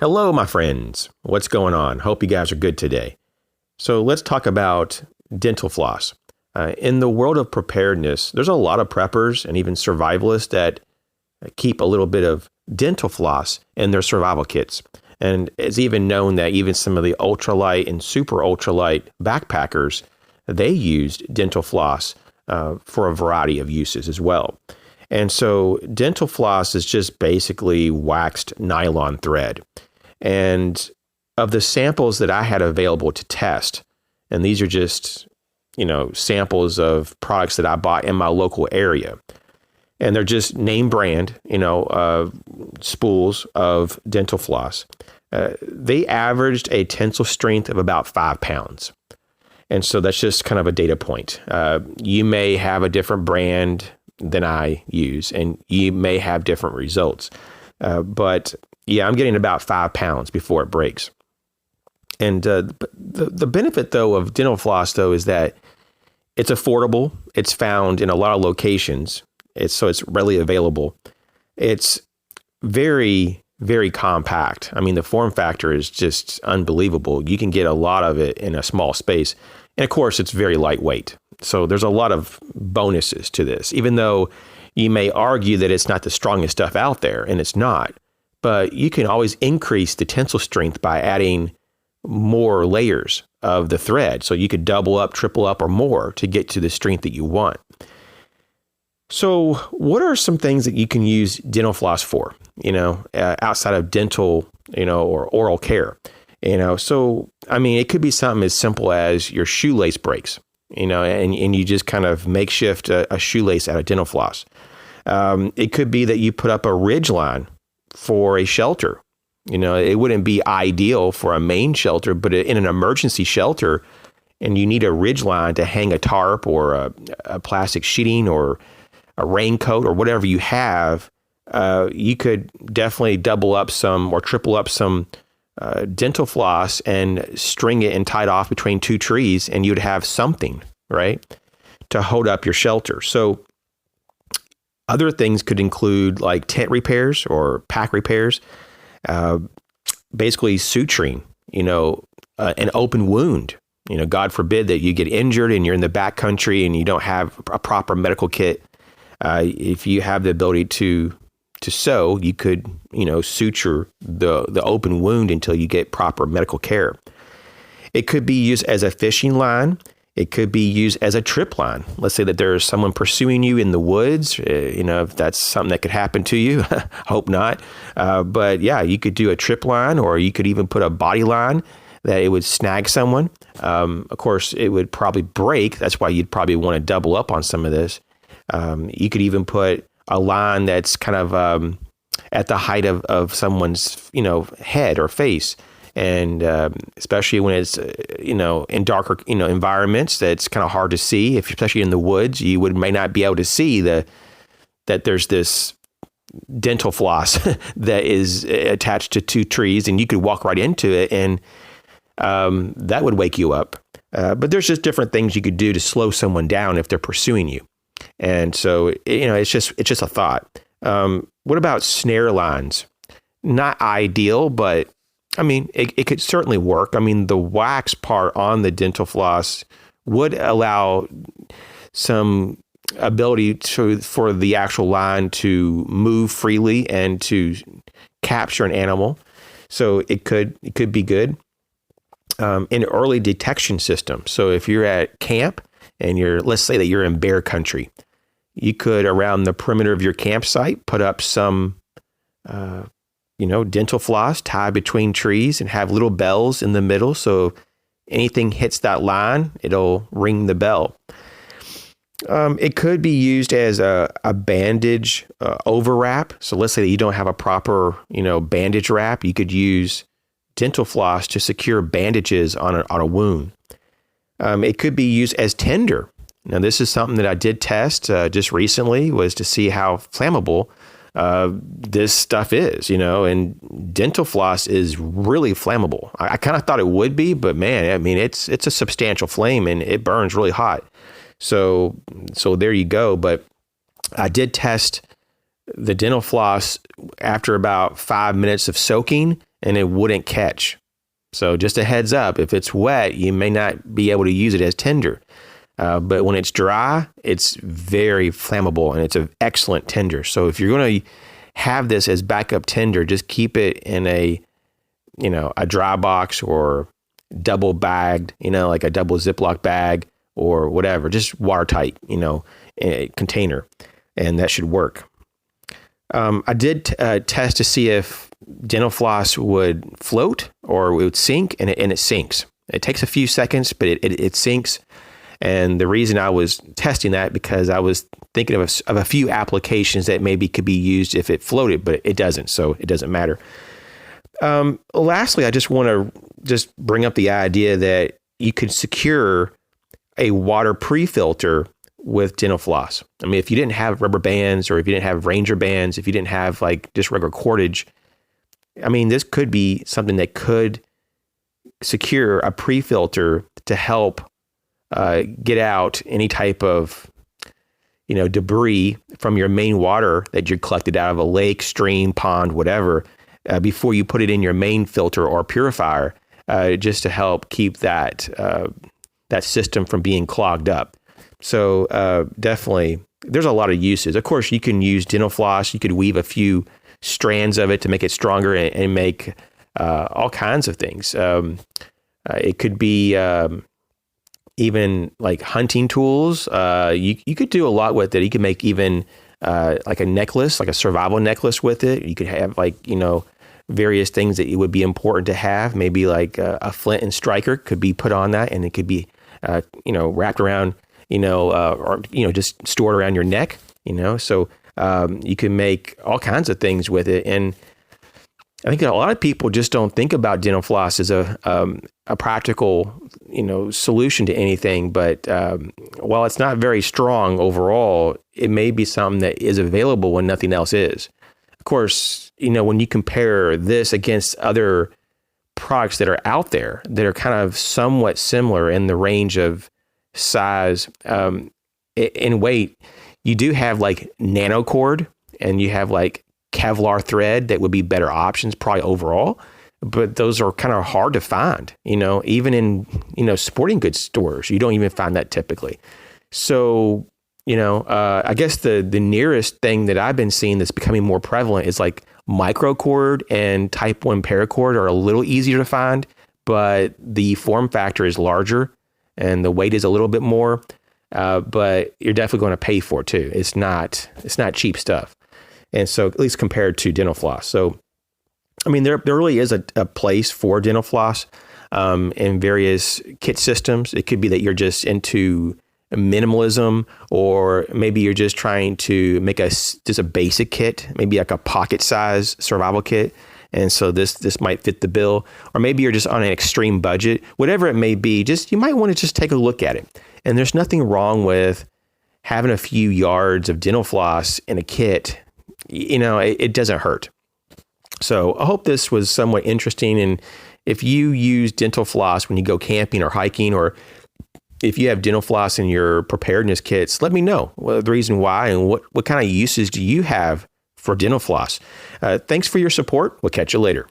Hello, my friends. What's going on? Hope you guys are good today. So let's talk about dental floss. In the world of preparedness, there's a lot of preppers and even survivalists that keep a little bit of dental floss in their survival kits. And it's even known that even some of the ultralight and super ultralight backpackers, they used dental floss for a variety of uses as well. And so dental floss is just basically waxed nylon thread. And of the samples that I had available to test, and these are just, samples of products that I bought in my local area, and they're just name brand, spools of dental floss. They averaged a tensile strength of about 5 pounds. And so that's just kind of a data point. You may have a different brand than I use, and you may have different results. But yeah, I'm getting about 5 pounds before it breaks. And the benefit, though, of dental floss, though, is that it's affordable. It's found in a lot of locations. It's readily available. It's very, very compact. I mean, the form factor is just unbelievable. You can get a lot of it in a small space. And of course, it's very lightweight. So there's a lot of bonuses to this, even though you may argue that it's not the strongest stuff out there, and it's not. But you can always increase the tensile strength by adding more layers of the thread. So you could double up, triple up, or more to get to the strength that you want. So what are some things that you can use dental floss for, outside of dental, or oral care? So, I mean, it could be something as simple as your shoelace breaks, and you just kind of makeshift a shoelace out of dental floss. It could be that you put up a ridge line for a shelter. It wouldn't be ideal for a main shelter, but in an emergency shelter, and you need a ridge line to hang a tarp or a plastic sheeting or a raincoat or whatever you have, you could definitely double up some or triple up some dental floss and string it and tie it off between 2 trees, and you'd have something, right, to hold up your shelter. So other things could include like tent repairs or pack repairs, basically suturing, an open wound. God forbid that you get injured and you're in the backcountry and you don't have a proper medical kit. If you have the ability to sew, you could, suture the open wound until you get proper medical care. It could be used as a fishing line. It could be used as a trip line. Let's say that there's someone pursuing you in the woods, if that's something that could happen to you. Hope not. But yeah, you could do a trip line, or you could even put a body line that it would snag someone. Of course, it would probably break. That's why you'd probably want to double up on some of this. You could even put a line that's kind of at the height of someone's, head or face. And especially when it's, in darker, environments, that's kind of hard to see. Especially in the woods, you may not be able to see that there's this dental floss that is attached to 2 trees, and you could walk right into it, and that would wake you up. But there's just different things you could do to slow someone down if they're pursuing you. And so, it's just a thought. What about snare lines? Not ideal, but I mean, it could certainly work. I mean, the wax part on the dental floss would allow some ability for the actual line to move freely and to capture an animal. So it could be good. An early detection system. So if you're at camp and let's say that you're in bear country, you could, around the perimeter of your campsite, put up some, dental floss tied between trees and have little bells in the middle. So if anything hits that line, it'll ring the bell. It could be used as a bandage overwrap. So let's say that you don't have a proper, bandage wrap. You could use dental floss to secure bandages on a wound. It could be used as tinder. Now, this is something that I did test just recently, was to see how flammable this stuff is, and dental floss is really flammable. I kind of thought it would be, but man, I mean, it's a substantial flame and it burns really hot. So there you go. But I did test the dental floss after about 5 minutes of soaking, and it wouldn't catch. So just a heads up, if it's wet, you may not be able to use it as tinder. But when it's dry, it's very flammable and it's an excellent tinder. So if you're going to have this as backup tinder, just keep it in a dry box or double bagged, like a double Ziploc bag or whatever, just watertight, container, and that should work. I did test to see if dental floss would float or it would sink, and it sinks. It takes a few seconds, but it sinks. And the reason I was testing that because I was thinking of a few applications that maybe could be used if it floated, but it doesn't, so it doesn't matter. Lastly, I just want to bring up the idea that you could secure a water prefilter with dental floss. I mean, if you didn't have rubber bands or if you didn't have Ranger bands, if you didn't have like just regular cordage, I mean, this could be something that could secure a prefilter to help get out any type of, debris from your main water that you collected out of a lake, stream, pond, whatever, before you put it in your main filter or purifier, just to help keep that system from being clogged up. So definitely, there's a lot of uses. Of course, you can use dental floss. You could weave a few strands of it to make it stronger and make all kinds of things. It could be even like hunting tools. You could do a lot with it. You could make even like a necklace, like a survival necklace with it. You could have various things that it would be important to have. Maybe like a flint and striker could be put on that, and it could be wrapped around, or just stored around your neck. So you can make all kinds of things with it. And I think a lot of people just don't think about dental floss as a practical, solution to anything. But while it's not very strong overall, it may be something that is available when nothing else is. Of course, when you compare this against other products that are out there that are kind of somewhat similar in the range of size, in weight, you do have like nanocord and you have like Kevlar thread that would be better options probably overall, but those are kind of hard to find, even in, sporting goods stores, you don't even find that typically. So, I guess the nearest thing that I've been seeing that's becoming more prevalent is like microcord and type 1 paracord are a little easier to find, but the form factor is larger and the weight is a little bit more, but you're definitely going to pay for it too. It's not cheap stuff. And so at least compared to dental floss. So, I mean, there really is a place for dental floss in various kit systems. It could be that you're just into minimalism, or maybe you're just trying to make just a basic kit, maybe like a pocket size survival kit. And so this might fit the bill, or maybe you're just on an extreme budget, whatever it may be, you might want to just take a look at it. And there's nothing wrong with having a few yards of dental floss in a kit. It doesn't hurt. So I hope this was somewhat interesting. And if you use dental floss when you go camping or hiking, or if you have dental floss in your preparedness kits, let me know the reason why and what kind of uses do you have for dental floss. Thanks for your support. We'll catch you later.